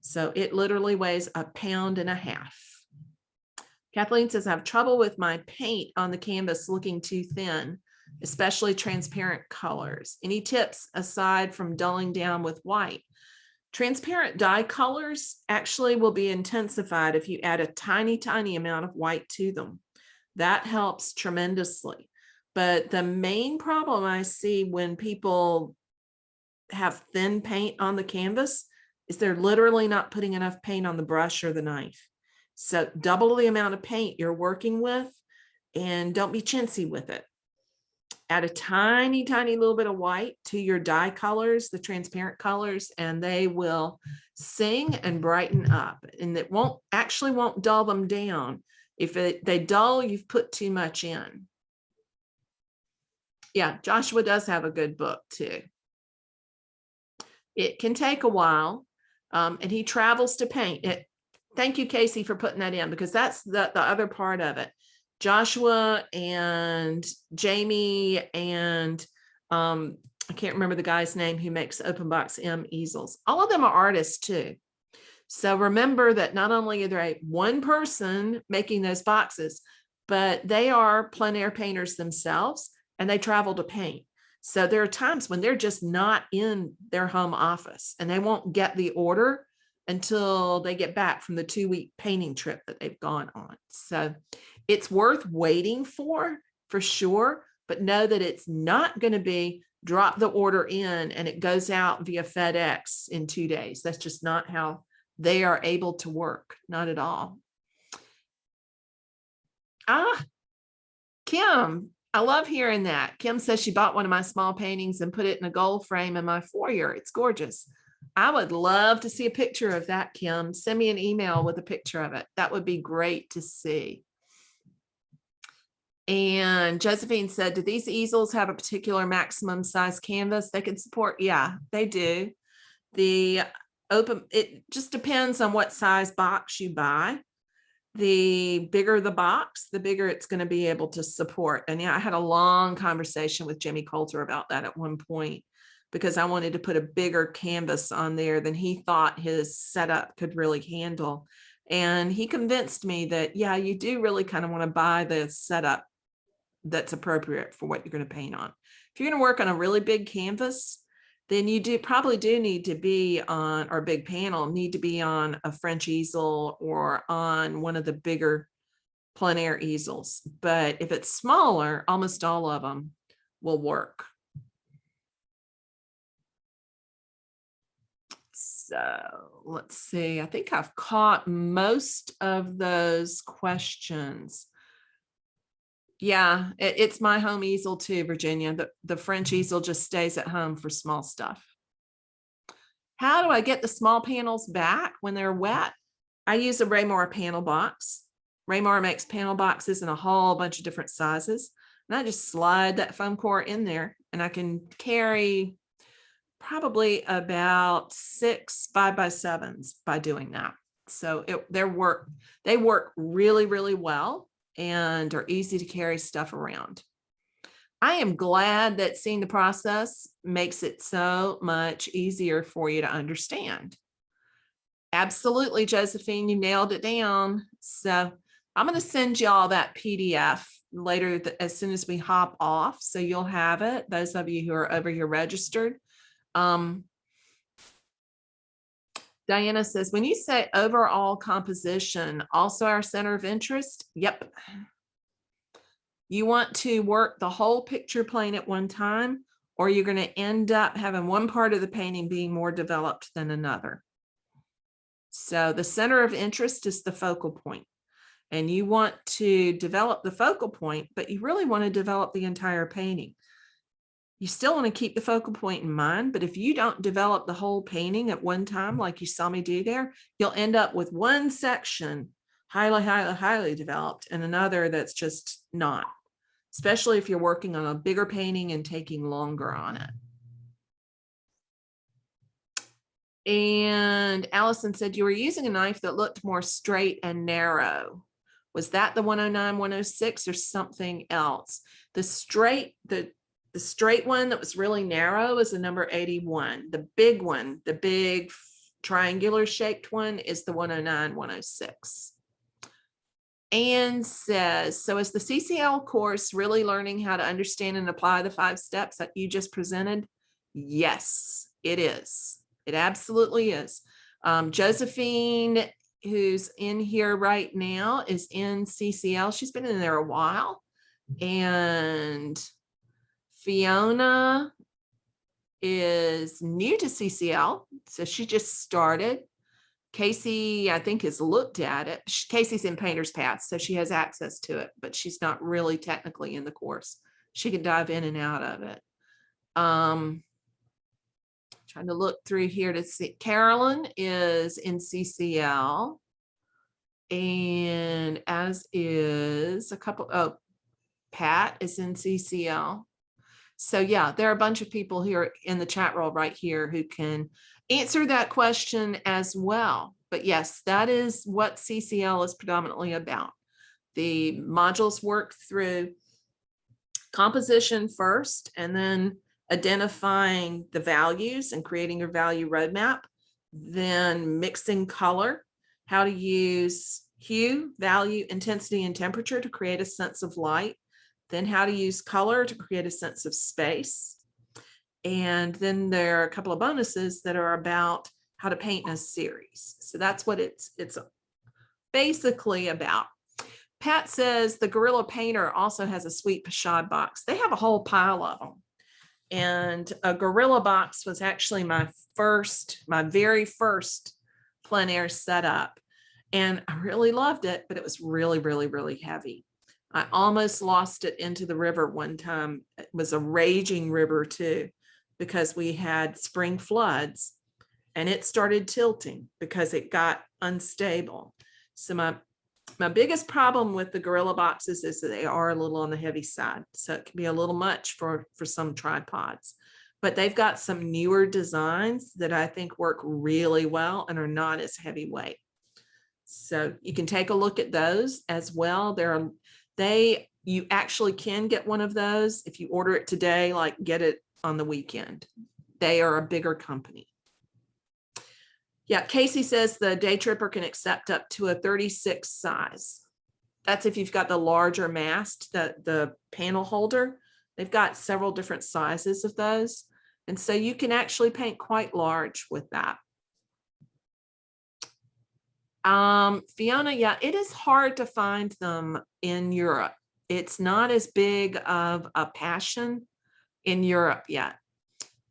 So it literally weighs 1.5 pounds. Kathleen says, I have trouble with my paint on the canvas looking too thin, especially transparent colors. Any tips aside from dulling down with white? Transparent dye colors actually will be intensified if you add a tiny, tiny amount of white to them. That helps tremendously. But the main problem I see when people have thin paint on the canvas is they're literally not putting enough paint on the brush or the knife. So double the amount of paint you're working with and don't be chintzy with it. Add a tiny, tiny little bit of white to your dye colors, the transparent colors, and they will sing and brighten up. And it won't dull them down. If they dull, you've put too much in. Yeah, Joshua does have a good book too. It can take a while, and he travels to paint it. Thank you, Casey, for putting that in, because that's the other part of it. Joshua and Jamie and I can't remember the guy's name who makes open box M easels. All of them are artists too. So remember that not only are they one person making those boxes, but they are plein air painters themselves and they travel to paint. So there are times when they're just not in their home office and they won't get the order until they get back from the 2-week painting trip that they've gone on. So it's worth waiting for sure, but know that it's not going to be drop the order in and it goes out via FedEx in 2 days. That's just not how they are able to work. Not at all. Kim, I love hearing that. Kim says she bought one of my small paintings and put it in a gold frame in my foyer. It's gorgeous. I would love to see a picture of that, Kim. Send me an email with a picture of it. That would be great to see. And Josephine said, do these easels have a particular maximum size canvas they can support? Yeah, they do. It just depends on what size box you buy. The bigger the box, the bigger it's going to be able to support. And yeah, I had a long conversation with Jimmy Coulter about that at one point, because I wanted to put a bigger canvas on there than he thought his setup could really handle. And he convinced me that, yeah, you do really kind of want to buy the setup that's appropriate for what you're going to paint on. If you're going to work on a really big canvas, then you probably do need to be on, or big panel, need to be on a French easel or on one of the bigger plein air easels. But if it's smaller, almost all of them will work. So let's see. I think I've caught most of those questions. Yeah, it's my home easel too, Virginia. The French easel just stays at home for small stuff. How do I get the small panels back when they're wet? I use a Raymore panel box. Raymore makes panel boxes in a whole bunch of different sizes. And I just slide that foam core in there and I can carry probably about 6 5x7s by doing that. So they work really, really well and are easy to carry stuff around. I am glad that seeing the process makes it so much easier for you to understand. Absolutely, Josephine, you nailed it down. So I'm going to send y'all that PDF later as soon as we hop off. So you'll have it, those of you who are over here registered. Diana says, when you say overall composition, also our center of interest? Yep. You want to work the whole picture plane at one time, or you're going to end up having one part of the painting being more developed than another. So the center of interest is the focal point, and you want to develop the focal point, but you really want to develop the entire painting. You still want to keep the focal point in mind, but if you don't develop the whole painting at one time, like you saw me do there, you'll end up with one section highly developed and another that's just not, especially if you're working on a bigger painting and taking longer on it. And Allison said you were using a knife that looked more straight and narrow. Was that the 109, 106 or something else? The straight one that was really narrow is the number 81. The big one, the big triangular shaped one, is the 109, 106. Anne says, so is the CCL course really learning how to understand and apply the 5 steps that you just presented? Yes, it is. It absolutely is. Josephine, who's in here right now, is in CCL. She's been in there a while. And Fiona is new to CCL, so she just started. Casey, I think, has looked at it. Casey's in Painter's Path, so she has access to it, but she's not really technically in the course. She can dive in and out of it. Trying to look through here to see. Carolyn is in CCL, and as is a couple. Oh, Pat is in CCL. So yeah, there are a bunch of people here in the chat roll right here who can answer that question as well. But yes, that is what CCL is predominantly about. The modules work through composition first, and then identifying the values and creating your value roadmap, then mixing color, how to use hue, value, intensity, and temperature to create a sense of light, then how to use color to create a sense of space. And then there are a couple of bonuses that are about how to paint in a series. So that's what it's basically about. Pat says the Gorilla Painter also has a sweet Pashad box. They have a whole pile of them. And a Gorilla box was actually my very first plein air setup. And I really loved it, but it was really, really, really heavy. I almost lost it into the river one time. It was a raging river too, because we had spring floods and it started tilting because it got unstable. So my biggest problem with the Gorilla boxes is that they are a little on the heavy side. So it can be a little much for some tripods, but they've got some newer designs that I think work really well and are not as heavyweight. So you can take a look at those as well. You actually can get one of those if you order it today, like get it on the weekend. They are a bigger company. Yeah, Casey says the day tripper can accept up to a 36 size. That's if you've got the larger mast, the panel holder. They've got several different sizes of those. And so you can actually paint quite large with that. Fiona, yeah, it is hard to find them in Europe. It's not as big of a passion in Europe yet.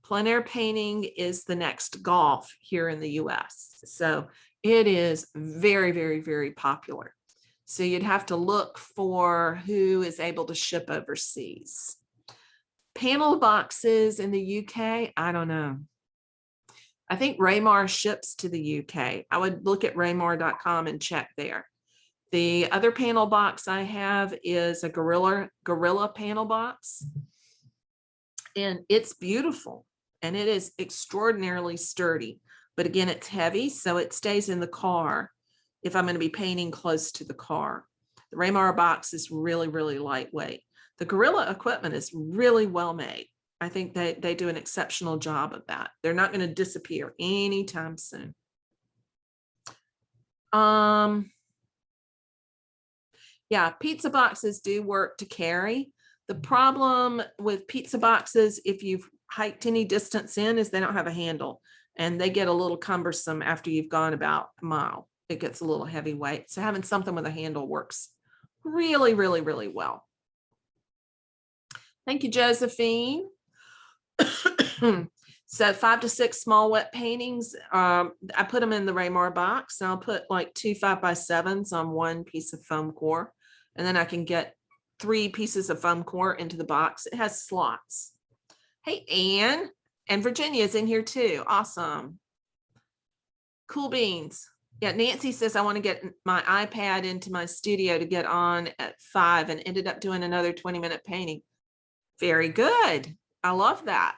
Plein air painting is the next golf here in the US. So it is very, very, very popular. So you'd have to look for who is able to ship overseas. Panel boxes in the UK, I don't know. I think Raymar ships to the UK. I would look at raymar.com and check there. The other panel box I have is a Gorilla panel box. And it's beautiful. And it is extraordinarily sturdy. But again, it's heavy, so it stays in the car if I'm going to be painting close to the car. The Raymar box is really, really lightweight. The Gorilla equipment is really well made. I think they do an exceptional job of that. They're not going to disappear anytime soon. Yeah, pizza boxes do work to carry. The problem with pizza boxes, if you've hiked any distance in, is they don't have a handle and they get a little cumbersome after you've gone about a mile. It gets a little heavyweight. So having something with a handle works really, really, really well. Thank you, Josephine. So 5 to 6 small wet paintings. I put them in the Raymar box, and I'll put like 2 5x7s on one piece of foam core. And then I can get 3 pieces of foam core into the box. It has slots. Hey, Anne, and Virginia's in here too. Awesome. Cool beans. Yeah, Nancy says I want to get my iPad into my studio to get on at 5 and ended up doing another 20-minute painting. Very good. I love that.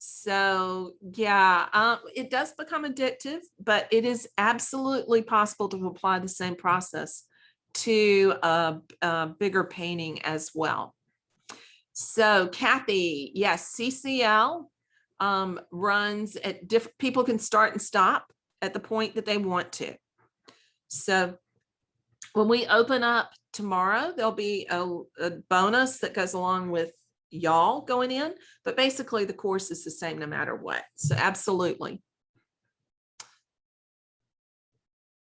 So yeah, it does become addictive, but it is absolutely possible to apply the same process to a bigger painting as well. So Kathy, yes, CCL runs at different, people can start and stop at the point that they want to. So when we open up tomorrow, there'll be a bonus that goes along with y'all going in, but basically the course is the same no matter what. So absolutely.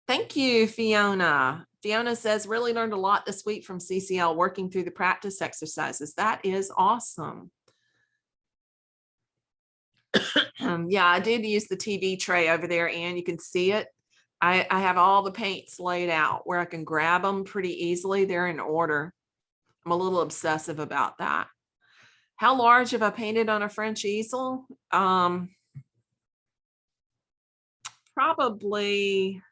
Thank you, Fiona. Fiona says, really learned a lot this week from CCL working through the practice exercises. That is awesome. Yeah, I did use the TV tray over there, and you can see it. I have all the paints laid out where I can grab them pretty easily. They're in order. I'm a little obsessive about that. How large have I painted on a French easel? Probably,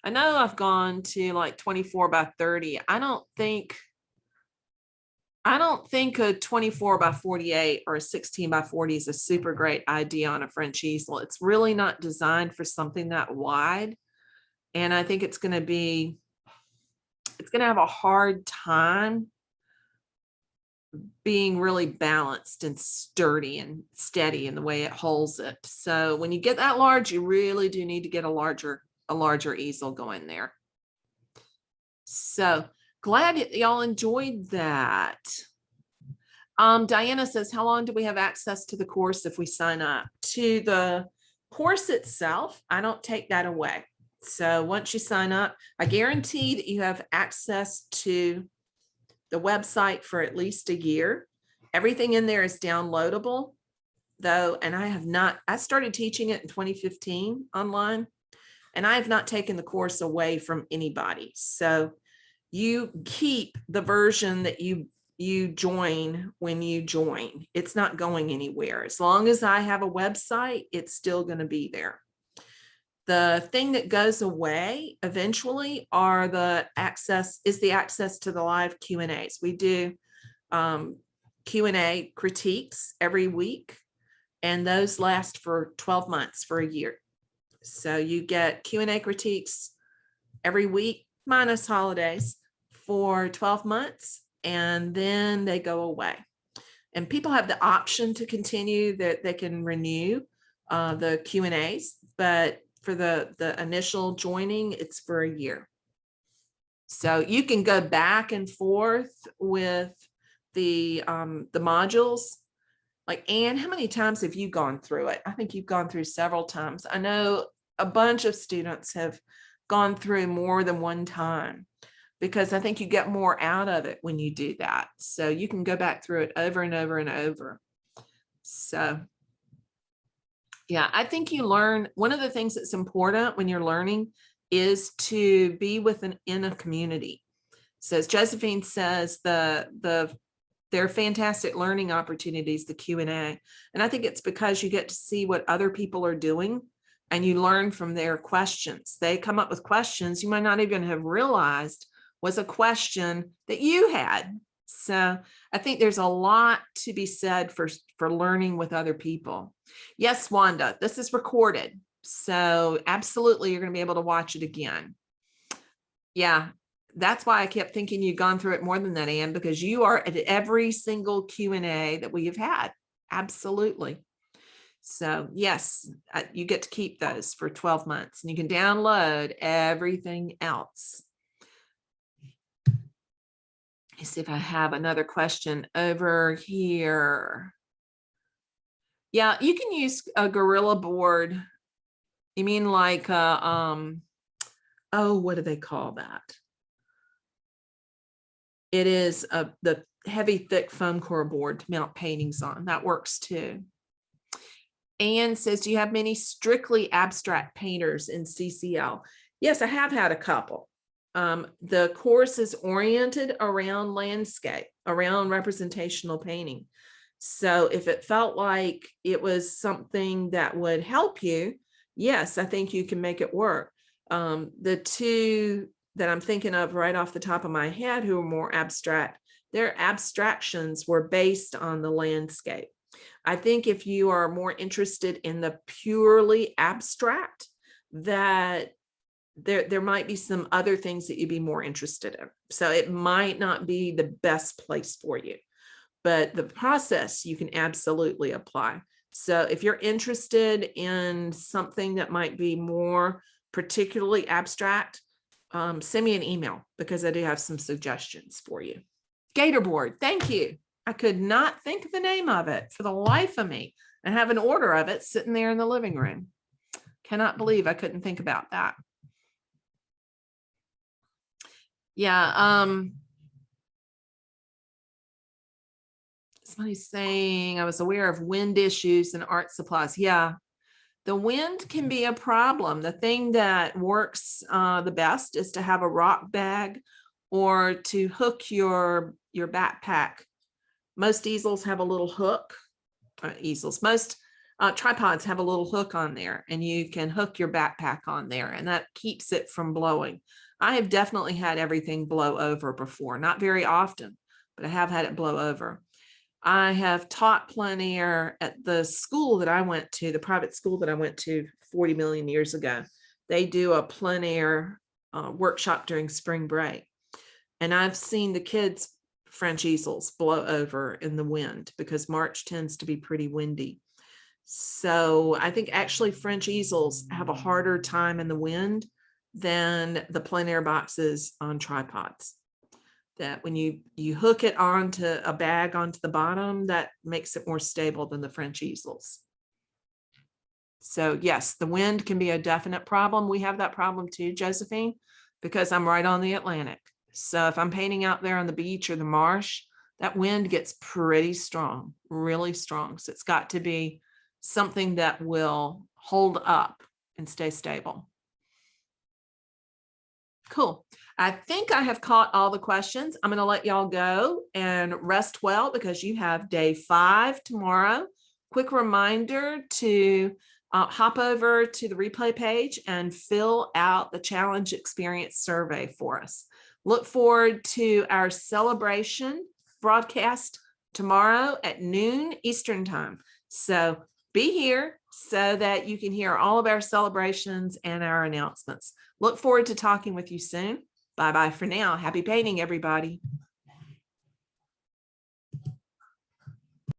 I know I've gone to like 24 by 30. I don't think a 24 by 48 or a 16 by 40 is a super great idea on a French easel. It's really not designed for something that wide. And I think it's going to have a hard time being really balanced and sturdy and steady in the way it holds it. So when you get that large, you really do need to get a larger easel going there. So glad y'all enjoyed that. Diana says, how long do we have access to the course if we sign up? To the course itself, I don't take that away. So once you sign up, I guarantee that you have access to the website for at least a year. Everything in there is downloadable though. And I started teaching it in 2015 online, and I have not taken the course away from anybody. So you keep the version that you join when you join. It's not going anywhere. As long as I have a website, it's still going to be there. The thing that goes away eventually are the access to the live Q&As. We do Q&A critiques every week, and those last for 12 months, for a year. So you get Q&A critiques every week minus holidays for 12 months, and then they go away. And people have the option to continue, that they can renew the Q&As, but for the initial joining, it's for a year. So you can go back and forth with the modules. Like, Anne, how many times have you gone through it? I think you've gone through several times. I know a bunch of students have gone through more than one time, because I think you get more out of it when you do that. So you can go back through it over and over and over. So yeah, I think you learn. One of the things that's important when you're learning is to be in a community. So as Josephine says, they're fantastic learning opportunities, the Q&A. And I think it's because you get to see what other people are doing, and you learn from their questions. They come up with questions you might not even have realized was a question that you had. So I think there's a lot to be said for learning with other people. Yes, Wanda, this is recorded. So absolutely, you're going to be able to watch it again. Yeah, that's why I kept thinking you'd gone through it more than that, Anne, because you are at every single Q&A that we have had. Absolutely. So yes, you get to keep those for 12 months, and you can download everything else. Let's see if I have another question over here. Yeah, you can use a Gorilla board. You mean like oh, what do they call that? It is the heavy, thick foam core board to mount paintings on. That works too. Anne says, do you have many strictly abstract painters in CCL? Yes, I have had a couple. The course is oriented around landscape, around representational painting. So if it felt like it was something that would help you, yes, I think you can make it work. The two that I'm thinking of right off the top of my head who are more abstract, their abstractions were based on the landscape. I think if you are more interested in the purely abstract, that there might be some other things that you'd be more interested in. So it might not be the best place for you, but the process you can absolutely apply. So if you're interested in something that might be more particularly abstract, send me an email because I do have some suggestions for you. Gatorboard, thank you. I could not think of the name of it for the life of me. I have an order of it sitting there in the living room. Cannot believe I couldn't think about that. Yeah. Somebody's saying I was aware of wind issues in art supplies. Yeah. The wind can be a problem. The thing that works the best is to have a rock bag or to hook your backpack. Most easels have a little hook. Most tripods have a little hook on there, and you can hook your backpack on there, and that keeps it from blowing. I have definitely had everything blow over before, not very often, but I have had it blow over. I have taught plein air at the school that I went to, the private school that I went to 40 million years ago. They do a plein air workshop during spring break. And I've seen the kids' French easels blow over in the wind because March tends to be pretty windy. So I think actually French easels have a harder time in the wind than the plein air boxes on tripods. That when you hook it onto a bag onto the bottom, that makes it more stable than the French easels. So yes, the wind can be a definite problem. We have that problem too, Josephine, because I'm right on the Atlantic. So if I'm painting out there on the beach or the marsh, that wind gets pretty strong, really strong. So it's got to be something that will hold up and stay stable. Cool. I think I have caught all the questions. I'm going to let y'all go and rest well because you have day 5 tomorrow. Quick reminder to hop over to the replay page and fill out the challenge experience survey for us. Look forward to our celebration broadcast tomorrow at noon Eastern time. So be here so that you can hear all of our celebrations and our announcements. Look forward to talking with you soon. Bye-bye for now. Happy painting, everybody.